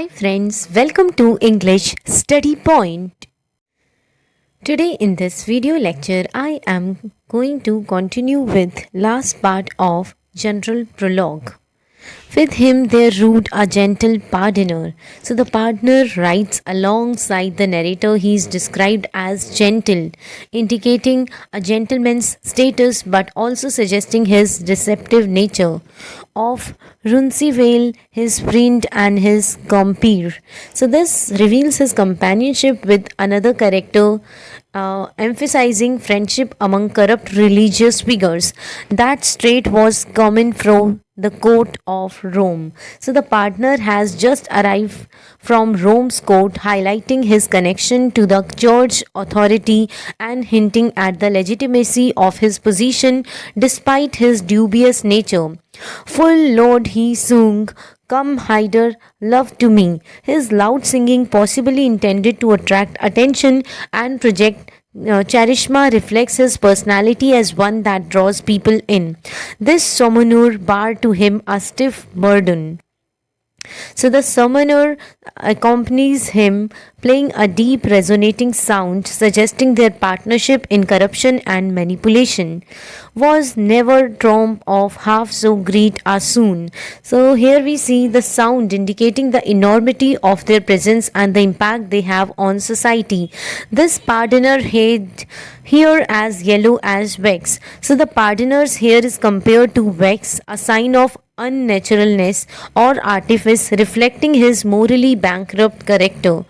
Hi friends, welcome to English Study Point. Today in this video lecture I am going to continue with last part of General Prologue. With him there rode a gentle pardoner. So the pardoner writes alongside the narrator. He is described as gentle, indicating a gentleman's status but also suggesting his receptive nature. Of Runcivale, his friend and his compeer. So this reveals his companionship with another character, emphasizing friendship among corrupt religious figures. That trait was common from the court of Rome. So the partner has just arrived from Rome's court, highlighting his connection to the church authority and hinting at the legitimacy of his position despite his dubious nature. Full Lord he sung, come hider, love to me. His loud singing, possibly intended to attract attention and project charisma, reflects his personality as one that draws people in. This summoner bar to him a stiff burden. So the summoner accompanies him, playing a deep resonating sound, suggesting their partnership in corruption and manipulation. Was never trompe of half so great as soon. So here we see the sound indicating the enormity of their presence and the impact they have on society. This pardoner had hair as yellow as wax. So the pardoner's hair is compared to wax, a sign of unnaturalness or artifice, reflecting his morally bankrupt character.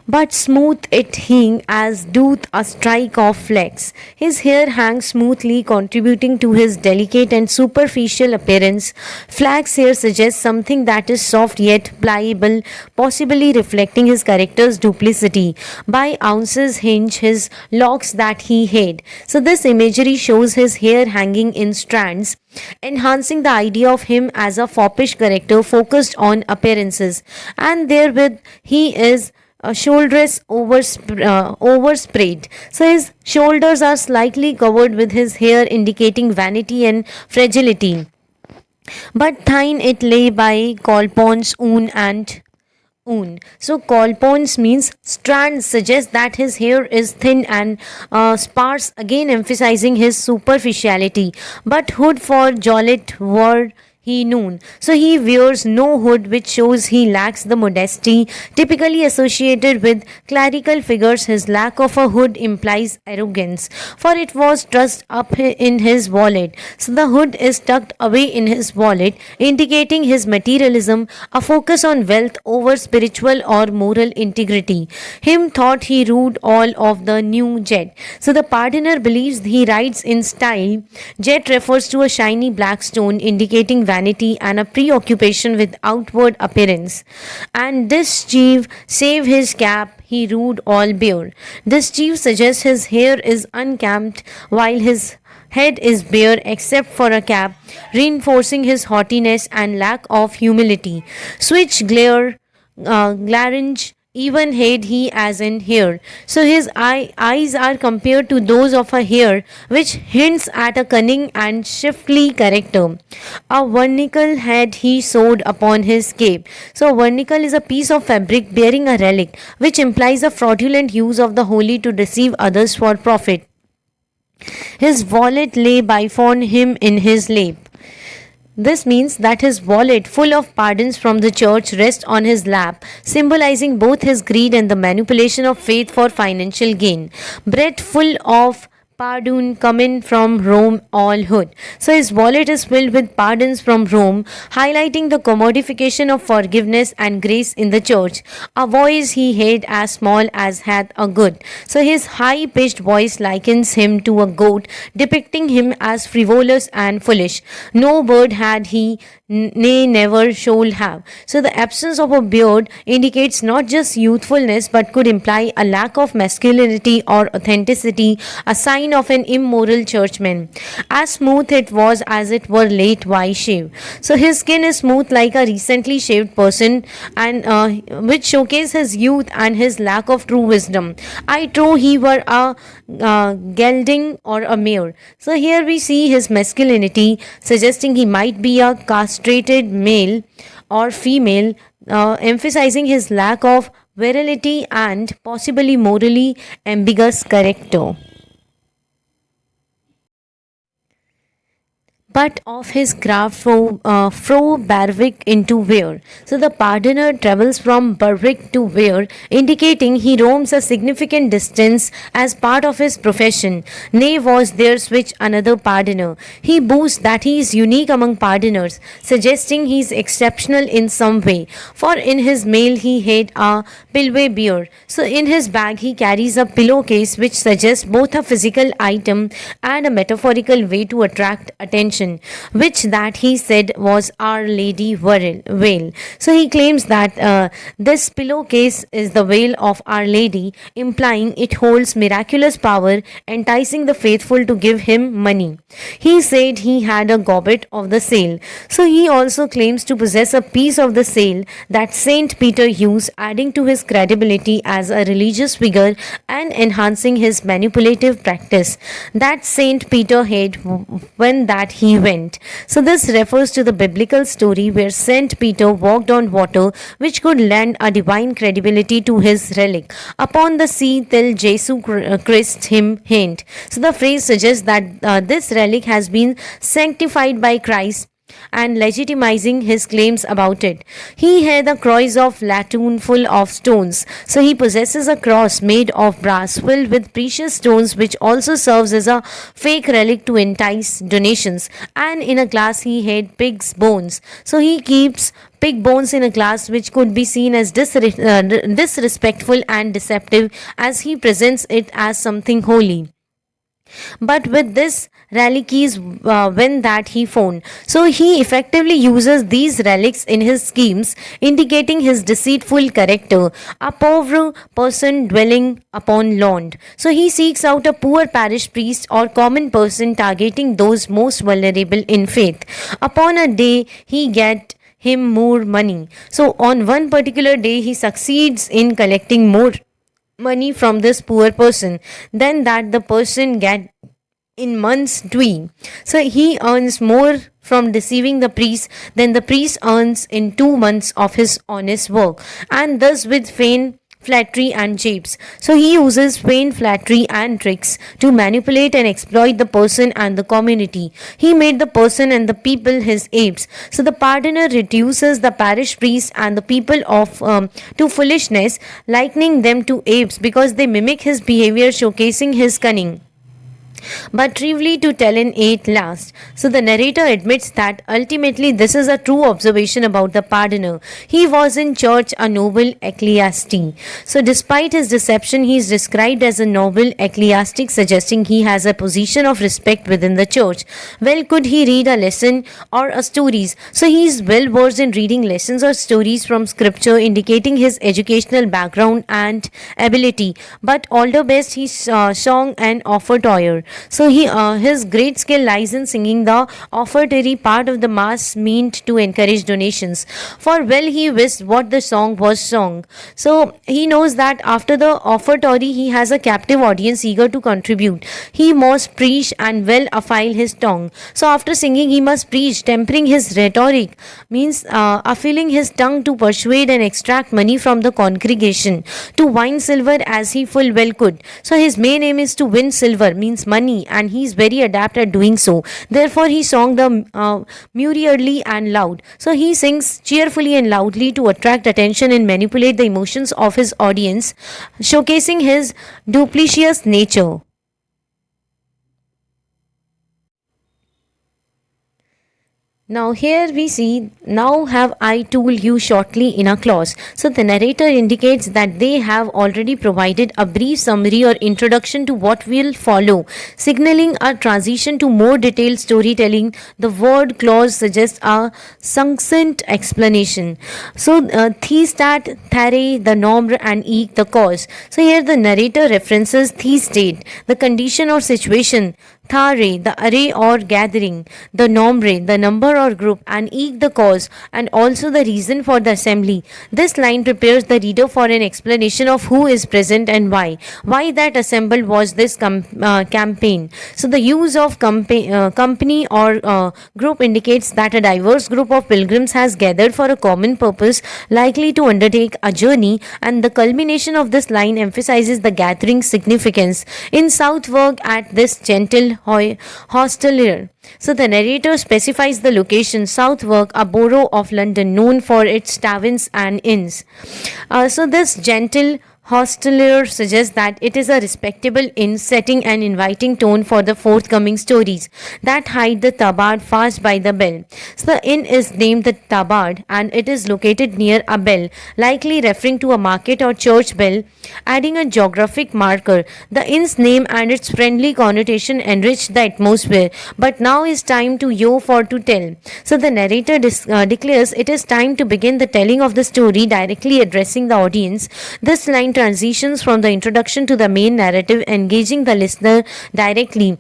But smooth it hing as doth a strike of flax. His hair hangs smoothly, contributing to his delicate and superficial appearance. Flax hair suggests something that is soft yet pliable, possibly reflecting his character's duplicity. By ounces hinge his locks that he had. So this imagery shows his hair hanging in strands, enhancing the idea of him as a foppish character focused on appearances. And therewith he is shoulders overspread. So his shoulders are slightly covered with his hair, indicating vanity and fragility. But thine it lay by colpons and un. So colpons means strands, suggests that his hair is thin and sparse, again emphasizing his superficiality. But hood for Jollet were he known. So he wears no hood, which shows he lacks the modesty typically associated with clerical figures. His lack of a hood implies arrogance, for it was trussed up in his wallet. So the hood is tucked away in his wallet, indicating his materialism, a focus on wealth over spiritual or moral integrity. Him thought he ruled all of the new jet. So the pardoner believes he rides in style. Jet refers to a shiny black stone, indicating vanity and a preoccupation with outward appearance. And this chief, save his cap, he ruled all bare. This chief suggests his hair is unkempt while his head is bare except for a cap, reinforcing his haughtiness and lack of humility. Switch glare, glaringe, even had he as in hair. So his eyes are compared to those of a hare, which hints at a cunning and shifty character. A vernicle had he sewed upon his cape. So a vernicle is a piece of fabric bearing a relic, which implies a fraudulent use of the holy to deceive others for profit. His wallet lay before him in his lap. This means that his wallet, full of pardons from the church, rests on his lap, symbolizing both his greed and the manipulation of faith for financial gain. Bread full of pardon coming from Rome all hood. So his wallet is filled with pardons from Rome, highlighting the commodification of forgiveness and grace in the church. A voice he had as small as hath a good. So his high-pitched voice likens him to a goat, depicting him as frivolous and foolish. No bird had he, nay never shall have. So the absence of a beard indicates not just youthfulness but could imply a lack of masculinity or authenticity, a sign of an immoral churchman. As smooth it was as it were late wise shave. So his skin is smooth like a recently shaved person, and which showcase his youth and his lack of true wisdom. I trow he were a gelding or a mare. So here we see his masculinity, suggesting he might be a castrated male or female, emphasizing his lack of virility and possibly morally ambiguous character, but of his craft fro Berwick into Weir. So the pardoner travels from Berwick to Weir, indicating he roams a significant distance as part of his profession. Nay was there switch another pardoner. He boasts that he is unique among pardoners, suggesting he is exceptional in some way. For in his mail he had a Pilway beer. So in his bag he carries a pillowcase which suggests both a physical item and a metaphorical way to attract attention, which that he said was Our Lady Veil. So he claims that this pillowcase is the veil of Our Lady, implying it holds miraculous power, enticing the faithful to give him money. He said he had a goblet of the sail. So he also claims to possess a piece of the sail that Saint Peter used, adding to his credibility as a religious figure and enhancing his manipulative practice that Saint Peter had when that he went. So this refers to the biblical story where Saint Peter walked on water, which could lend a divine credibility to his relic upon the sea till Jesus Christ him hint. So the phrase suggests that this relic has been sanctified by Christ and legitimizing his claims about it. He had a cross of latoon full of stones. So he possesses a cross made of brass filled with precious stones, which also serves as a fake relic to entice donations. And in a glass he had pig's bones. So he keeps pig bones in a glass, which could be seen as disrespectful and deceptive, as he presents it as something holy. But with this relics when that he found. So he effectively uses these relics in his schemes, indicating his deceitful character, a poor person dwelling upon land. So he seeks out a poor parish priest or common person, targeting those most vulnerable in faith. Upon a day he get him more money. So on one particular day he succeeds in collecting more money from this poor person than that the person get in months doing. So he earns more from deceiving the priest than the priest earns in 2 months of his honest work, and thus with feign flattery and japes. So he uses feign flattery and tricks to manipulate and exploit the person and the community. He made the person and the people his apes. So the pardoner reduces the parish priest and the people of to foolishness, likening them to apes because they mimic his behavior, showcasing his cunning, but trivially to tell in eight last. So the narrator admits that ultimately this is a true observation about the pardoner. He was in church a noble ecclesiastic. So despite his deception, he is described as a noble ecclesiastic, suggesting he has a position of respect within the church. Well, could he read a lesson or a stories? So he is well versed in reading lessons or stories from scripture, indicating his educational background and ability. But although best he sung and offertory. So his great skill lies in singing the offertory part of the mass, meant to encourage donations. For well he wished what the song was sung. So he knows that after the offertory he has a captive audience eager to contribute. He must preach and well affile his tongue. So after singing he must preach, tempering his rhetoric, means affilling his tongue to persuade and extract money from the congregation, to win silver as he full well could. So his main aim is to win silver, means money, and he is very adept at doing so. Therefore he sung the murmuriously and loud. So he sings cheerfully and loudly to attract attention and manipulate the emotions of his audience, showcasing his duplicitous nature. Now here we see, now have I told you shortly in a clause. So the narrator indicates that they have already provided a brief summary or introduction to what will follow, signaling a transition to more detailed storytelling. The word clause suggests a succinct explanation. So theistat, thare, the norm, and the cause. So here the narrator references theistate, the condition or situation, Thare, the array or gathering, the nombre, the number or group, and eke the cause, and also the reason for the assembly. This line prepares the reader for an explanation of who is present and why. Why that assembled was this campaign. So the use of company or group indicates that a diverse group of pilgrims has gathered for a common purpose, likely to undertake a journey, and the culmination of this line emphasizes the gathering's significance. In Southwark, at this gentle hostelry. So the narrator specifies the location, Southwark, a borough of London known for its taverns and inns. So this gentle hostelier suggests that it is a respectable inn setting an inviting tone for the forthcoming stories that hide the tabard fast by the bell. So the inn is named the tabard and it is located near a bell, likely referring to a market or church bell, adding a geographic marker. The inn's name and its friendly connotation enrich the atmosphere, but now is time to yo for to tell. So the narrator declares it is time to begin the telling of the story, directly addressing the audience. This line transitions from the introduction to the main narrative, engaging the listener directly.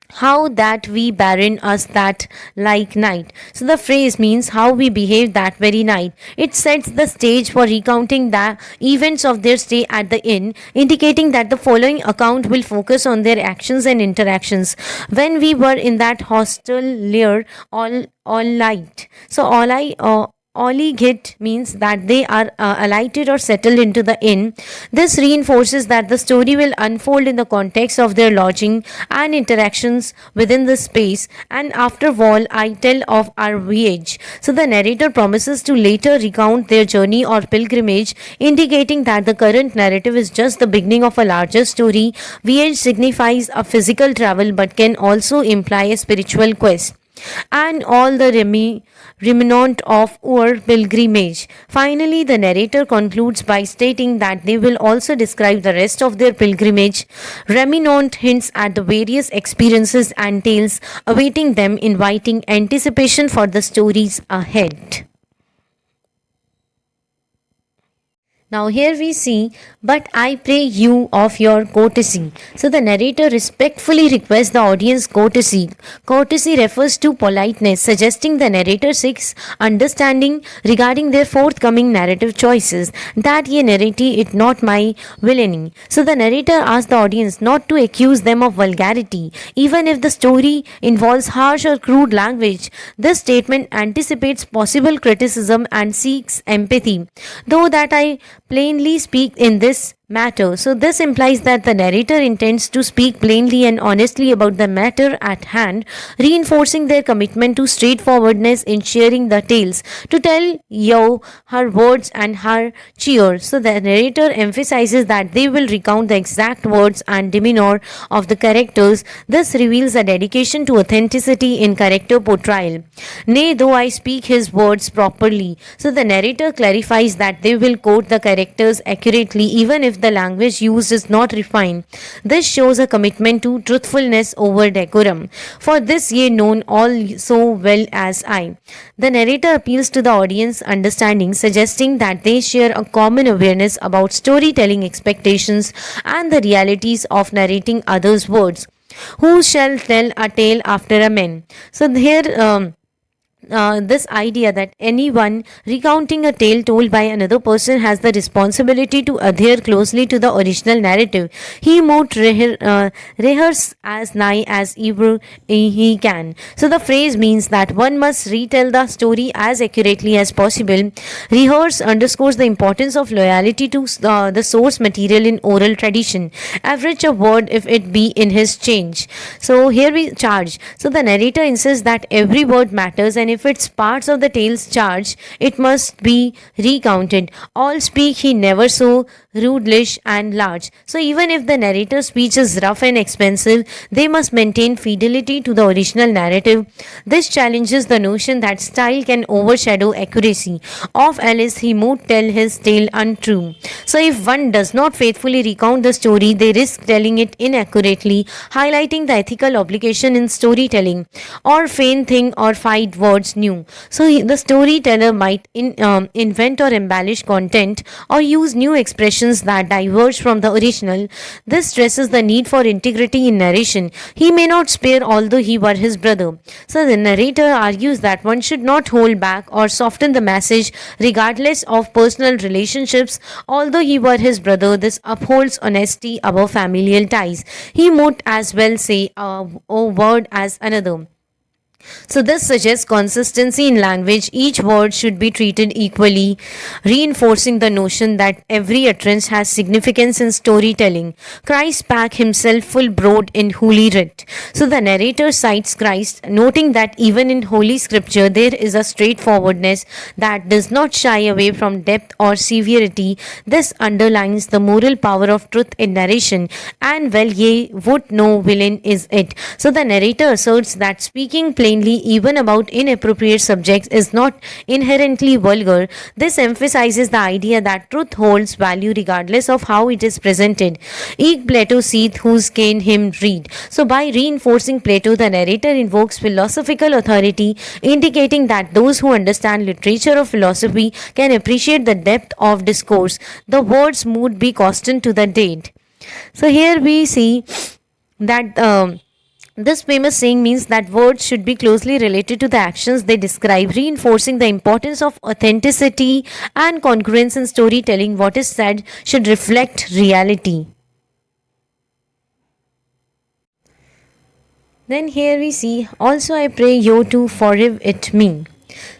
How that we barren us that like night. So the phrase means how we behaved that very night. It sets the stage for recounting the events of their stay at the inn, indicating that the following account will focus on their actions and interactions when we were in that hostel lair all night. So Olligate means that they are alighted or settled into the inn. This reinforces that the story will unfold in the context of their lodging and interactions within the space. And after all, I tell of our voyage. So the narrator promises to later recount their journey or pilgrimage, indicating that the current narrative is just the beginning of a larger story. Voyage signifies a physical travel but can also imply a spiritual quest and all the remnant of our pilgrimage. Finally, the narrator concludes by stating that they will also describe the rest of their pilgrimage. Remnant hints at the various experiences and tales awaiting them, inviting anticipation for the stories ahead. Now here we see, but I pray you of your courtesy. So the narrator respectfully requests the audience courtesy. Courtesy refers to politeness, suggesting the narrator seeks understanding regarding their forthcoming narrative choices, that ye narrate it not my villainy. So the narrator asks the audience not to accuse them of vulgarity, even if the story involves harsh or crude language. This statement anticipates possible criticism and seeks empathy. Though that I plainly speak in this matter. So this implies that the narrator intends to speak plainly and honestly about the matter at hand, reinforcing their commitment to straightforwardness in sharing the tales. To tell you her words and her cheer. So the narrator emphasizes that they will recount the exact words and demeanor of the characters. This reveals a dedication to authenticity in character portrayal. Nay, though I speak his words properly. So the narrator clarifies that they will quote the characters accurately even if the language used is not refined. This shows a commitment to truthfulness over decorum. For this ye known all so well as I. The narrator appeals to the audience understanding, suggesting that they share a common awareness about storytelling expectations and the realities of narrating others' words. Who shall tell a tale after a man? So here this idea that anyone recounting a tale told by another person has the responsibility to adhere closely to the original narrative. He mote rehearse as nigh as ever he can. So the phrase means that one must retell the story as accurately as possible. Rehearse underscores the importance of loyalty to the source material in oral tradition. Average a word if it be in his change. So here we charge. So the narrator insists that every word matters, and if its parts of the tale's charge, it must be recounted. All speak he never so rudelish and large. So even if the narrator's speech is rough and expensive, they must maintain fidelity to the original narrative. This challenges the notion that style can overshadow accuracy. Of Alice, he mote tell his tale untrue. So if one does not faithfully recount the story, they risk telling it inaccurately, highlighting the ethical obligation in storytelling. Or feign thing or fight words words new. So the storyteller might invent or embellish content or use new expressions that diverge from the original. This stresses the need for integrity in narration. He may not spare although he were his brother. So the narrator argues that one should not hold back or soften the message regardless of personal relationships. Although he were his brother, this upholds honesty above familial ties. He might as well say a word as another. So, this suggests consistency in language. Each word should be treated equally, reinforcing the notion that every utterance has significance in storytelling. Christ spake himself full broad in Holy Writ. So, the narrator cites Christ, noting that even in Holy Scripture there is a straightforwardness that does not shy away from depth or severity. This underlines the moral power of truth in narration, and well ye would know villain is it. So, the narrator asserts that speaking plainly even about inappropriate subjects is not inherently vulgar. This emphasizes the idea that truth holds value regardless of how it is presented. Eke Plato seeth whose can him read. So by reinforcing Plato, the narrator invokes philosophical authority, indicating that those who understand literature or philosophy can appreciate the depth of discourse. The words mood be constant to the date. So here we see that this famous saying means that words should be closely related to the actions they describe, reinforcing the importance of authenticity and congruence in storytelling. What is said should reflect reality. Then here we see, also I pray you to forgive it me.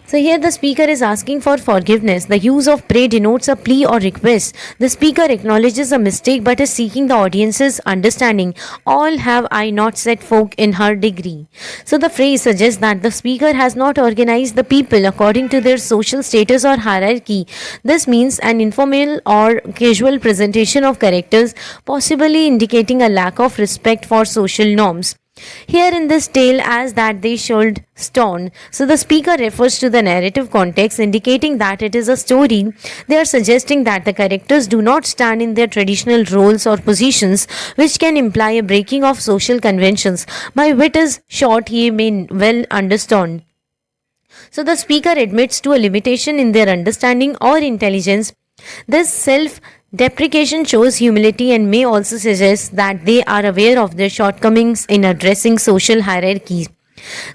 So here the speaker is asking for forgiveness. The use of pray denotes a plea or request. The speaker acknowledges a mistake but is seeking the audience's understanding. All have I not set folk in her degree. So the phrase suggests that the speaker has not organized the people according to their social status or hierarchy. This means an informal or casual presentation of characters, possibly indicating a lack of respect for social norms. Here in this tale, as that they should stone. So the speaker refers to the narrative context, indicating that it is a story. They are suggesting that the characters do not stand in their traditional roles or positions, which can imply a breaking of social conventions. My wit is short, ye may well understand. So the speaker admits to a limitation in their understanding or intelligence. This self-deprecation shows humility and may also suggest that they are aware of their shortcomings in addressing social hierarchies.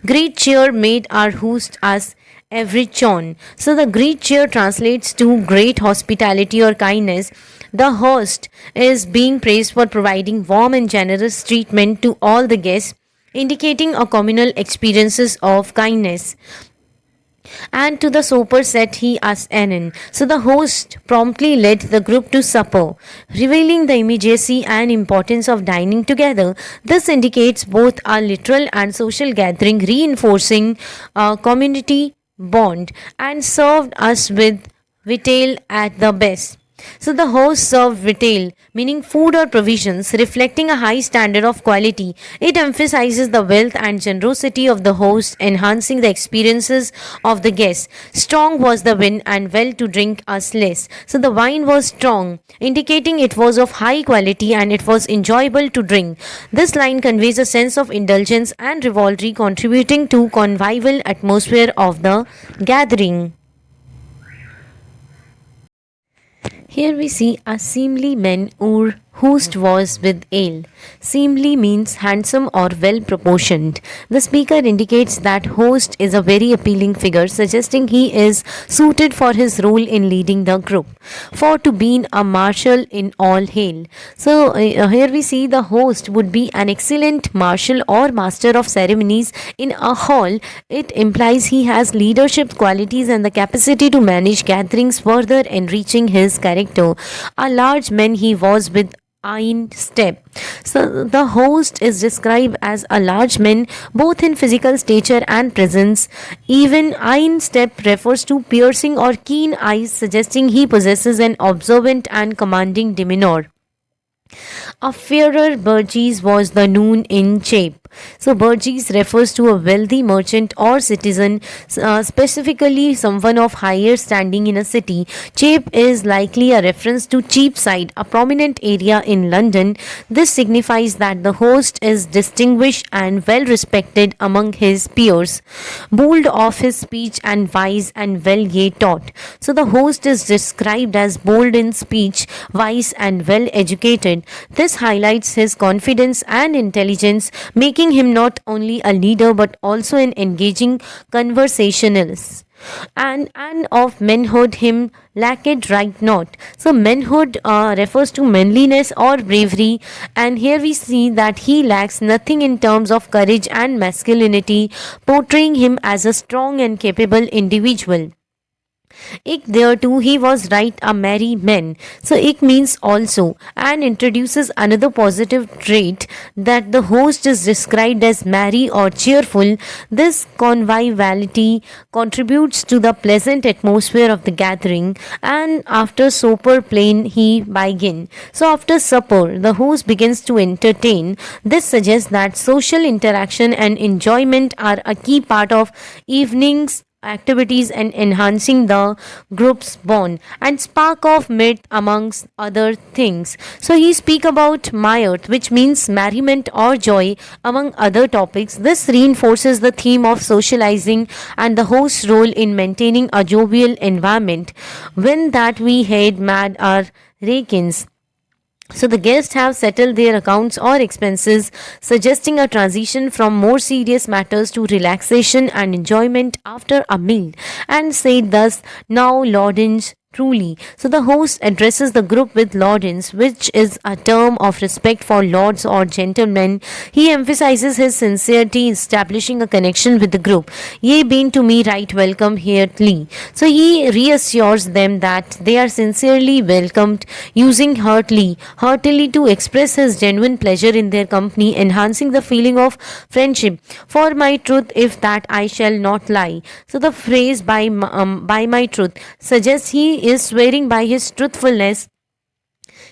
Great cheer made our host us every chon. So the great cheer translates to great hospitality or kindness. The host is being praised for providing warm and generous treatment to all the guests, indicating a communal experiences of kindness. And to the supper set he as Anon. So the host promptly led the group to supper, revealing the immediacy and importance of dining together. This indicates both a literal and social gathering, reinforcing a community bond, and served us with victual at the best. So the host served victual, meaning food or provisions, reflecting a high standard of quality. It emphasizes the wealth and generosity of the host, enhancing the experiences of the guests. Strong was the wine and well to drink us less. So the wine was strong, indicating it was of high quality and it was enjoyable to drink. This line conveys a sense of indulgence and rivalry, contributing to convivial atmosphere of the gathering. Here we see a seemly man or host was with ale. Seemly means handsome or well proportioned. The speaker indicates that host is a very appealing figure, suggesting he is suited for his role in leading the group. For to be a marshal in all hail. So here we see the host would be an excellent marshal or master of ceremonies in a hall. It implies he has leadership qualities and the capacity to manage gatherings, further enriching his character. A large man he was with Ein step. So the host is described as a large man both in physical stature and presence. Even Ein step refers to piercing or keen eyes, suggesting he possesses an observant and commanding demeanor. A fairer Burgess was the noon in Chape. So Burgess refers to a wealthy merchant or citizen, specifically someone of higher standing in a city. Chape is likely a reference to Cheapside, a prominent area in London. This signifies that the host is distinguished and well respected among his peers. Bold of his speech and wise and well yet taught. So the host is described as bold in speech, wise and well educated. This highlights his confidence and intelligence, making him not only a leader but also an engaging conversationalist. And of manhood him lacked right not. So manhood refers to manliness or bravery, and here we see that he lacks nothing in terms of courage and masculinity, portraying him as a strong and capable individual. Ik there too he was right a merry man. So ik means also and introduces another positive trait that the host is described as merry or cheerful. This conviviality contributes to the pleasant atmosphere of the gathering, and after supper plain he begin. So after supper the host begins to entertain. This suggests that social interaction and enjoyment are a key part of evenings activities and enhancing the group's bond and spark of mirth amongst other things. So he speak about mirth, which means merriment or joy among other topics. This reinforces the theme of socializing and the host's role in maintaining a jovial environment. When that we had mad our rakins. So the guests have settled their accounts or expenses, suggesting a transition from more serious matters to relaxation and enjoyment after a meal, and said thus, now Lordins truly. So the host addresses the group with Lordins, which is a term of respect for lords or gentlemen. He emphasizes his sincerity, establishing a connection with the group. Ye been to me right welcome heartily. So he reassures them that they are sincerely welcomed, using heartily to express his genuine pleasure in their company, enhancing the feeling of friendship. For my truth, if that I shall not lie. So the phrase by my truth suggests he is swearing by his truthfulness.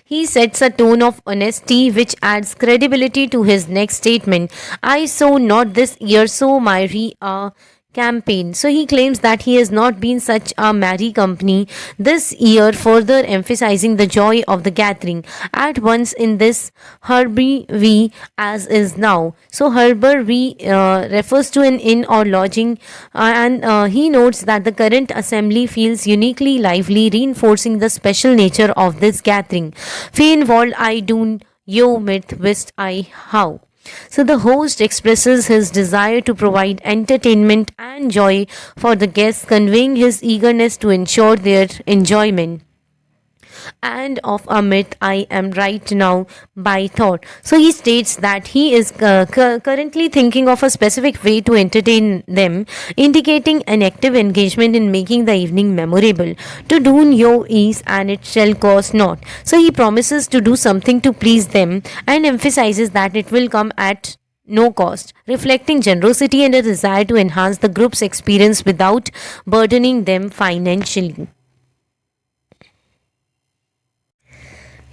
He sets a tone of honesty which adds credibility to his next statement. I sow not this year, so my campaign. So he claims that he has not been such a merry company this year, further emphasizing the joy of the gathering at once in this Herby V as is now. So Herber V refers to an inn or lodging, and he notes that the current assembly feels uniquely lively, reinforcing the special nature of this gathering. Fain wald I do yo mit wist I how. So the host expresses his desire to provide entertainment and joy for the guests, conveying his eagerness to ensure their enjoyment. And of a myth I am right now by thought. So he states that he is currently thinking of a specific way to entertain them, indicating an active engagement in making the evening memorable. To do yo is and it shall cost not. So he promises to do something to please them and emphasizes that it will come at no cost, reflecting generosity and a desire to enhance the group's experience without burdening them financially.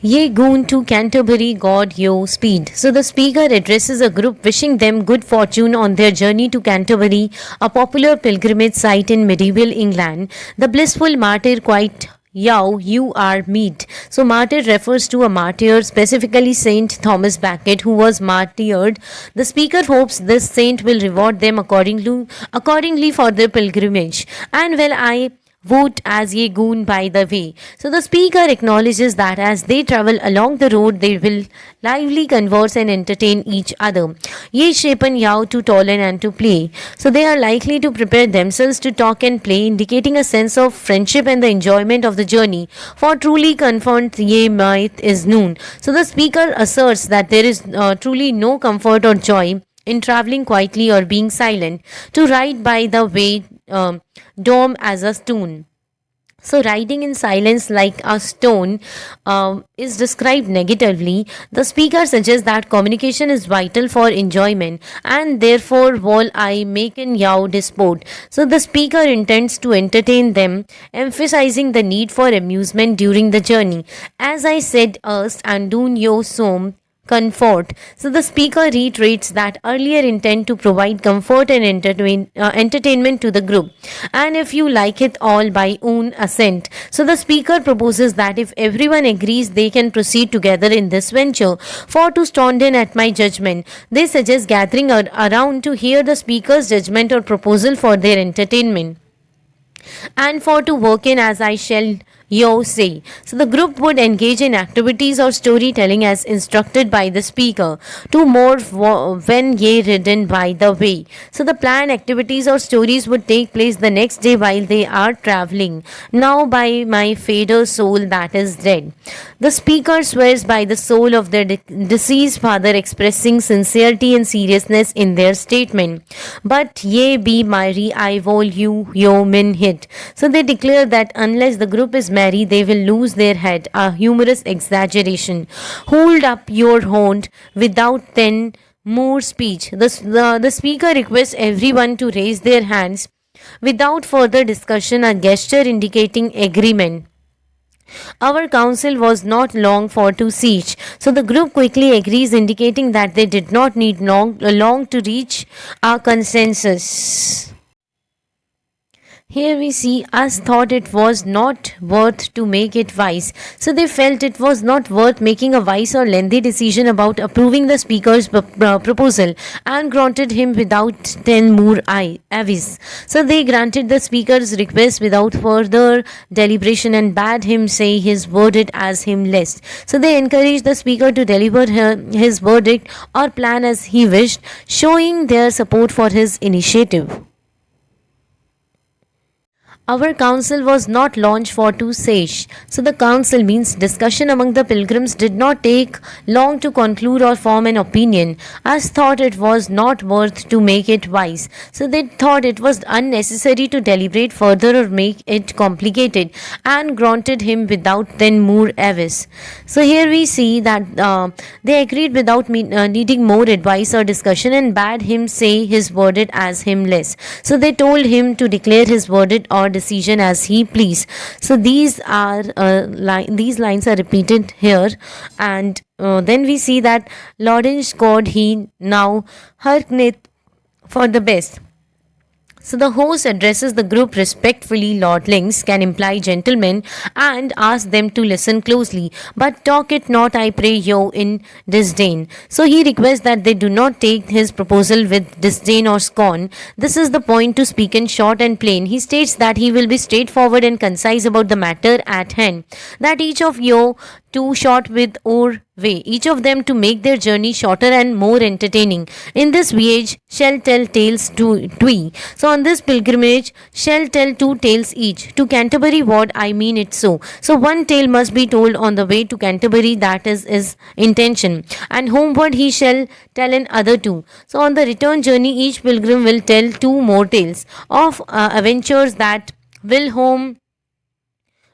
Ye goon to Canterbury, God yo speed. So the speaker addresses a group wishing them good fortune on their journey to Canterbury, a popular pilgrimage site in medieval England. The blissful martyr quite Yow, you are meet. So martyr refers to a martyr, specifically Saint Thomas Becket, who was martyred. The speaker hopes this saint will reward them accordingly for their pilgrimage. And well, I vote as ye goon by the way. So the speaker acknowledges that as they travel along the road, they will lively converse and entertain each other. Ye shapen yow to tolerate and to play. So they are likely to prepare themselves to talk and play, indicating a sense of friendship and the enjoyment of the journey. For truly confront ye might is noon. So the speaker asserts that there is truly no comfort or joy in traveling quietly or being silent. To ride by the way, dome as a stone. So, riding in silence like a stone is described negatively. The speaker suggests that communication is vital for enjoyment and therefore, while I make in yao disport. So, the speaker intends to entertain them, emphasizing the need for amusement during the journey. As I said erst, and dun yo som comfort. So the speaker reiterates that earlier intent to provide comfort and entertainment to the group. And if you like it all by own assent. So the speaker proposes that if everyone agrees, they can proceed together in this venture. For to stand in at my judgment, they suggest gathering around to hear the speaker's judgment or proposal for their entertainment and for to work in as I shall yo say. So the group would engage in activities or storytelling as instructed by the speaker, to more when ye ridden by the way. So the planned activities or stories would take place the next day while they are traveling. Now by my fader soul that is dead. The speaker swears by the soul of their deceased father, expressing sincerity and seriousness in their statement. But ye be marry, I will you yo min hit. So they declare that unless the group is married, they will lose their head. A humorous exaggeration. Hold up your horn without then more speech. The speaker requests everyone to raise their hands without further discussion, a gesture indicating agreement. Our counsel was not long for to siege, so the group quickly agrees, indicating that they did not need long to reach a consensus. Here we see us thought it was not worth to make it wise. So they felt it was not worth making a wise or lengthy decision about approving the speaker's proposal and granted him without 10 more avis. So they granted the speaker's request without further deliberation and bade him say his verdict as him list. So they encouraged the speaker to deliver his verdict or plan as he wished, showing their support for his initiative. Our council was not launched for to sage. So the council means discussion among the pilgrims did not take long to conclude or form an opinion, as thought it was not worth to make it wise. So they thought it was unnecessary to deliberate further or make it complicated, and granted him without then more avis. So here we see that they agreed without needing more advice or discussion and bade him say his verdict as him less. So they told him to declare his verdict or decision as he please. So these lines are repeated here, and then we see that Lawrence God he now hearkeneth for the best. So the host addresses the group respectfully. Lordlings can imply gentlemen and ask them to listen closely, but talk it not, I pray you, in disdain. So he requests that they do not take his proposal with disdain or scorn. This is the point to speak in short and plain. He states that he will be straightforward and concise about the matter at hand. That each of you too short with or way, each of them to make their journey shorter and more entertaining. In this voyage shall tell tales to twee. So on this pilgrimage shall tell two tales each. To Canterbury ward I mean it so. So one tale must be told on the way to Canterbury, that is his intention. And homeward he shall tell an other two. So on the return journey each pilgrim will tell two more tales of adventures that will home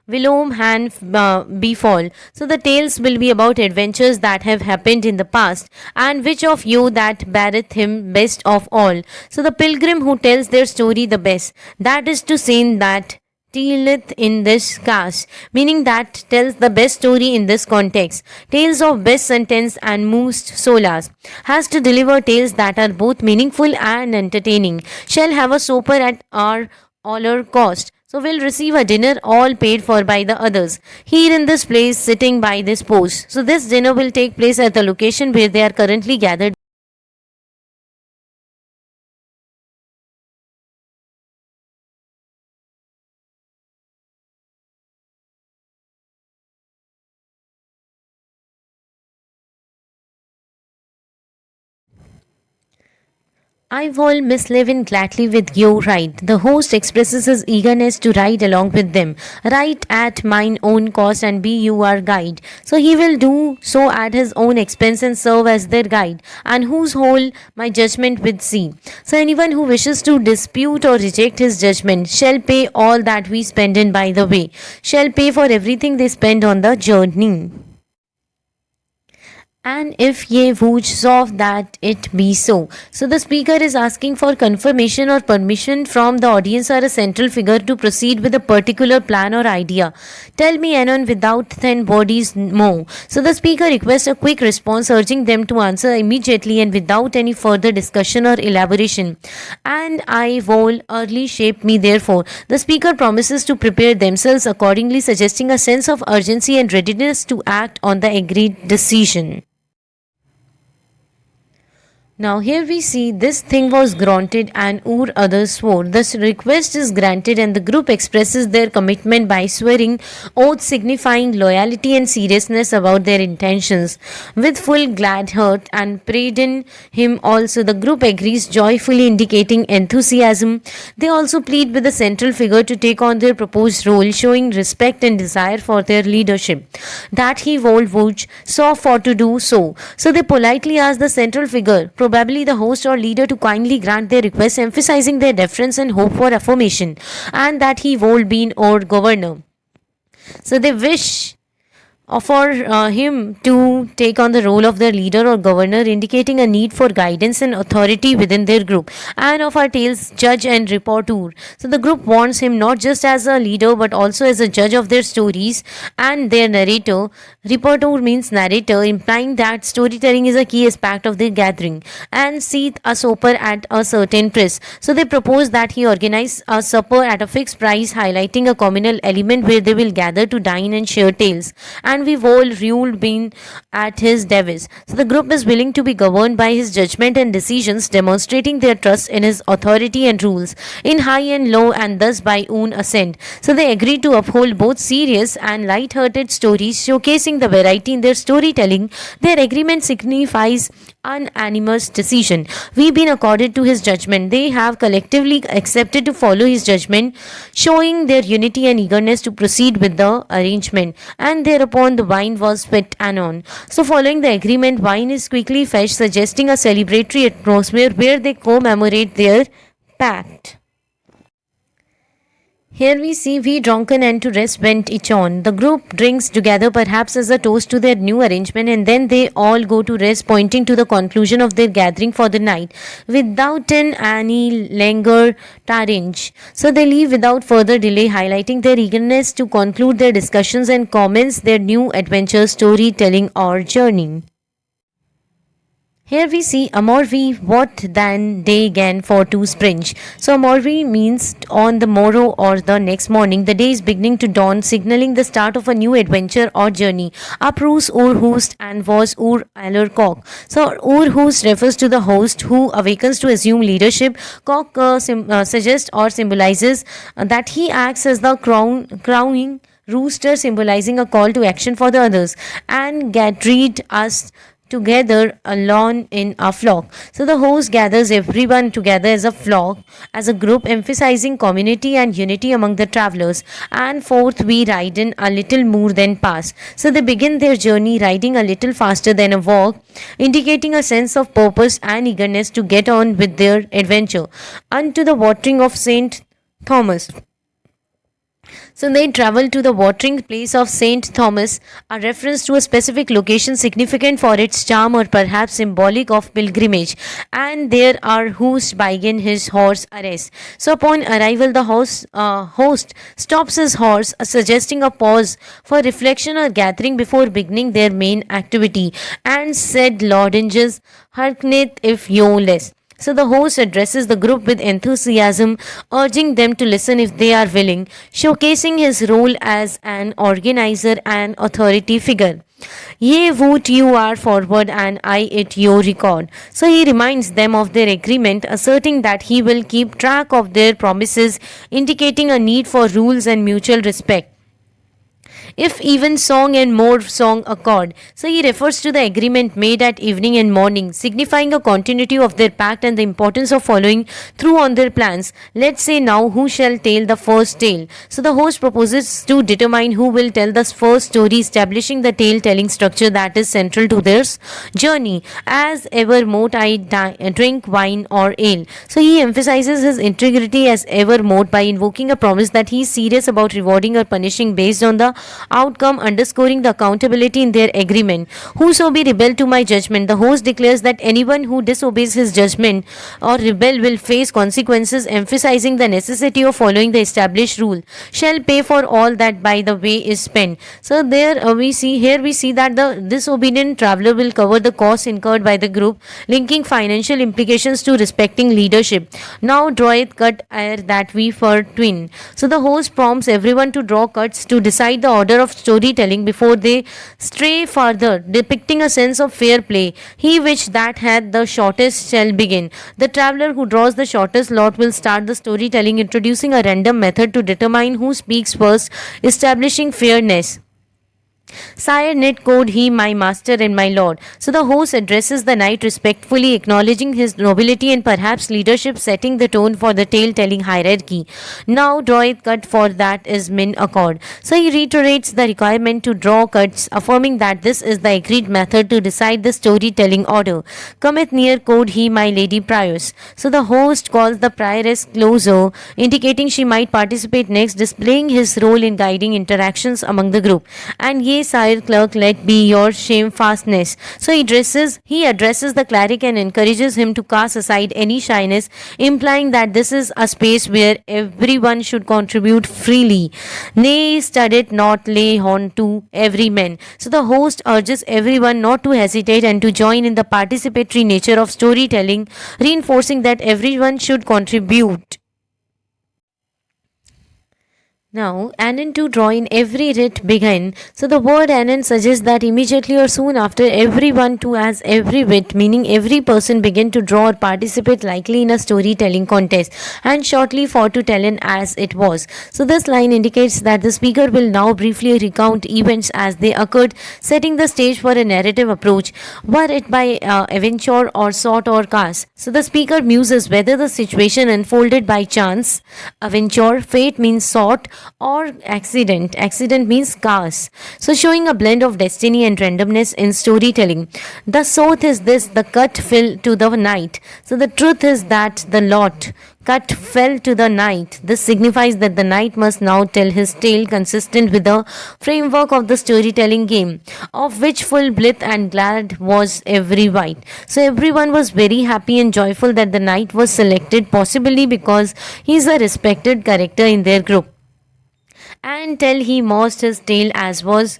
Willom Han befall. So the tales will be about adventures that have happened in the past, and which of you that beareth him best of all. So the pilgrim who tells their story the best, that is to say that telleth in this cast, meaning that tells the best story in this context. Tales of best sentence and most solas has to deliver tales that are both meaningful and entertaining. Shall have a supper at our all our cost. So we'll receive a dinner all paid for by the others. Here in this place, sitting by this post. So this dinner will take place at the location where they are currently gathered. I will Miss Levin gladly with you ride. The host expresses his eagerness to ride along with them. Ride at mine own cost and be your guide. So he will do so at his own expense and serve as their guide, and whose whole my judgment with see. So anyone who wishes to dispute or reject his judgment shall pay all that we spend in by the way, shall pay for everything they spend on the journey. And if ye would solve that it be so. So the speaker is asking for confirmation or permission from the audience or a central figure to proceed with a particular plan or idea. Tell me anon without thin bodies more. So the speaker requests a quick response, urging them to answer immediately and without any further discussion or elaboration. And I will early shape me therefore. The speaker promises to prepare themselves accordingly, suggesting a sense of urgency and readiness to act on the agreed decision. Now here we see this thing was granted and others swore. This request is granted and the group expresses their commitment by swearing oath signifying loyalty and seriousness about their intentions. With full glad heart and prayed in him also the group agrees joyfully indicating enthusiasm. They also plead with the central figure to take on their proposed role, showing respect and desire for their leadership. That he would saw for to do so. So they politely ask the central figure, probably the host or leader, to kindly grant their request, emphasizing their deference and hope for affirmation, and that he would be our governor. So they wish for him to take on the role of the leader or governor, indicating a need for guidance and authority within their group, and of our tales judge and reporter. So the group wants him not just as a leader but also as a judge of their stories and their narrator. Reporter means narrator, implying that storytelling is a key aspect of the gathering, and seat a supper at a certain price. So they propose that he organize a supper at a fixed price, highlighting a communal element where they will gather to dine and share tales. And we've all ruled been at his device. So the group is willing to be governed by his judgment and decisions, demonstrating their trust in his authority and rules, in high and low, and thus by own assent. So they agree to uphold both serious and light-hearted stories, showcasing the variety in their storytelling. Their agreement signifies unanimous decision. We've been accorded to his judgment. They have collectively accepted to follow his judgment, showing their unity and eagerness to proceed with the arrangement. And thereupon the wine was fit anon. So following the agreement, wine is quickly fetched, suggesting a celebratory atmosphere where they commemorate their pact. Here we see we drunken and to rest went each on. The group drinks together perhaps as a toast to their new arrangement, and then they all go to rest, pointing to the conclusion of their gathering for the night without any longer tarringe. So they leave without further delay, highlighting their eagerness to conclude their discussions and commence their new adventure, storytelling or journey. Here we see Amorvi, what then day again for to spring. So Amorvi means on the morrow or the next morning. The day is beginning to dawn, signaling the start of a new adventure or journey. Uprus ur host and was ur aller cock. So ur host refers to the host who awakens to assume leadership. Cock suggests or symbolizes that he acts as the crowing rooster, symbolizing a call to action for the others. And Gatreed us together alone in a flock. So the host gathers everyone together as a flock, as a group, emphasizing community and unity among the travelers. And fourth, we ride in a little more than pass. So they begin their journey riding a little faster than a walk, indicating a sense of purpose and eagerness to get on with their adventure. Unto the watering of Saint Thomas. So they travel to the watering place of Saint Thomas, a reference to a specific location significant for its charm or perhaps symbolic of pilgrimage. And there are host begin his horse arrest. So upon arrival, the host stops his horse, suggesting a pause for reflection or gathering before beginning their main activity. And said Lordinges, hearkeneth if yo less. So the host addresses the group with enthusiasm, urging them to listen if they are willing, showcasing his role as an organizer and authority figure. Ye vote you are forward and I it your record. So he reminds them of their agreement, asserting that he will keep track of their promises, indicating a need for rules and mutual respect. if even song and more song accord. So he refers to the agreement made at evening and morning, signifying a continuity of their pact and the importance of following through on their plans. Let's say now who shall tell the first tale. So the host proposes to determine who will tell the first story, establishing the tale telling structure that is central to their journey. As ever, mote I drink wine or ale. So he emphasizes his integrity as ever mote by invoking a promise that he is serious about rewarding or punishing based on the outcome, underscoring the accountability in their agreement. Whoso be rebel to my judgment, the host declares that anyone who disobeys his judgment or rebel will face consequences, emphasizing the necessity of following the established rule, shall pay for all that by the way is spent. So there we see that the disobedient traveler will cover the costs incurred by the group, linking financial implications to respecting leadership. Now draweth cut ere that we for twin. So the host prompts everyone to draw cuts to decide the order of storytelling before they stray further, depicting a sense of fair play. He which that hath the shortest shall begin. The traveler who draws the shortest lot will start the storytelling, introducing a random method to determine who speaks first, establishing fairness. Sire, knit code he, my master and my lord. So the host addresses the knight respectfully, acknowledging his nobility and perhaps leadership, setting the tone for the tale telling hierarchy. Now draweth cut for that is min accord. So he reiterates the requirement to draw cuts, affirming that this is the agreed method to decide the storytelling order. Cometh near code he, my lady prioress. So the host calls the prioress closer, indicating she might participate next, displaying his role in guiding interactions among the group. And ye sire clerk, let be your shamefastness. So he addresses the cleric and encourages him to cast aside any shyness, implying that this is a space where everyone should contribute freely. Nay, studied not lay on to every man. So the host urges everyone not to hesitate and to join in the participatory nature of storytelling, reinforcing that everyone should contribute. Now, anon to draw in every writ begin. So the word anon suggests that immediately or soon after everyone to as every wit, meaning every person begin to draw or participate likely in a storytelling contest, and shortly for to tell an as it was. So this line indicates that the speaker will now briefly recount events as they occurred, setting the stage for a narrative approach, were it by adventure or sort or cast. So the speaker muses whether the situation unfolded by chance, adventure, fate means sort, or accident. Accident means chaos. So showing a blend of destiny and randomness in storytelling. The sort is this, the cut fell to the knight. So the truth is that the lot cut fell to the knight. This signifies that the knight must now tell his tale consistent with the framework of the storytelling game, of which full blithe and glad was every wight. So everyone was very happy and joyful that the knight was selected, possibly because he is a respected character in their group, and till he mossed his tail as was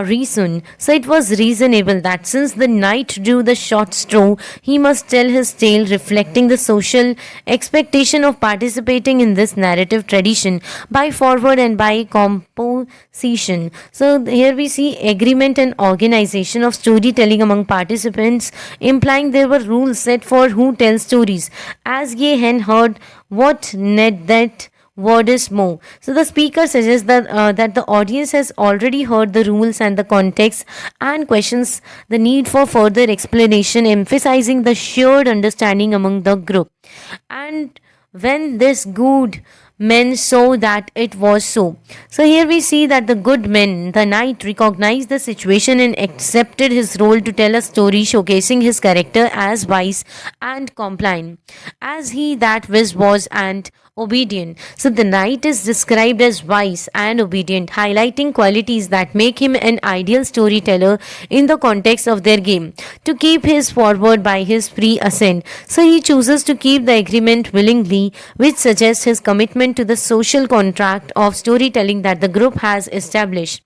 reason. So it was reasonable that since the knight drew the short straw, he must tell his tale, reflecting the social expectation of participating in this narrative tradition by forward and by composition. So here we see agreement and organization of storytelling among participants, implying there were rules set for who tells stories. As ye hen heard what net that word is more. So the speaker suggests that the audience has already heard the rules and the context and questions the need for further explanation, emphasizing the shared understanding among the group. And when this good men saw that it was so. So here we see that the good men, the knight, recognized the situation and accepted his role to tell a story, showcasing his character as wise and compliant, as he that was and obedient. So the knight is described as wise and obedient, highlighting qualities that make him an ideal storyteller in the context of their game. To keep his forward by his free assent, so he chooses to keep the agreement willingly, which suggests his commitment to the social contract of storytelling that the group has established.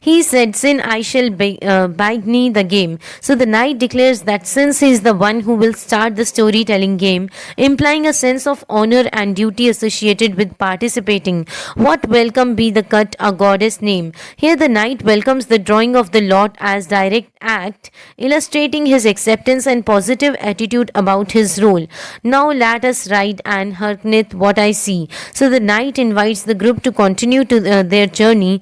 He said, Sin, I shall begin the game. So the knight declares that since he is the one who will start the storytelling game, implying a sense of honor and duty associated with participating. What welcome be the cut a goddess name. Here the knight welcomes the drawing of the lot as direct act, illustrating his acceptance and positive attitude about his role. Now let us ride and hearkeneth what I see. So the knight invites the group to continue to their journey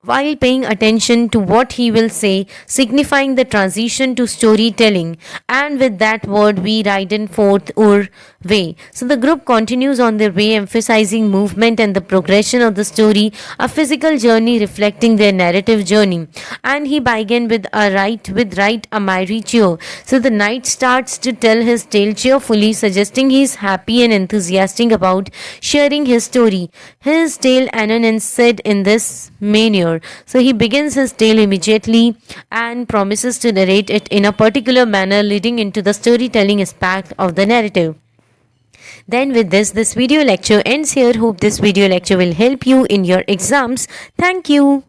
while paying attention to what he will say, signifying the transition to storytelling. And with that word, we ride in forth our way. So the group continues on their way, emphasizing movement and the progression of the story, a physical journey reflecting their narrative journey. And he began with right Amiri cheer. So the knight starts to tell his tale cheerfully, suggesting he is happy and enthusiastic about sharing his story. His tale Ananan said in this manner. So he begins his tale immediately and promises to narrate it in a particular manner, leading into the storytelling aspect of the narrative. Then with this video lecture ends here. Hope this video lecture will help you in your exams. Thank you.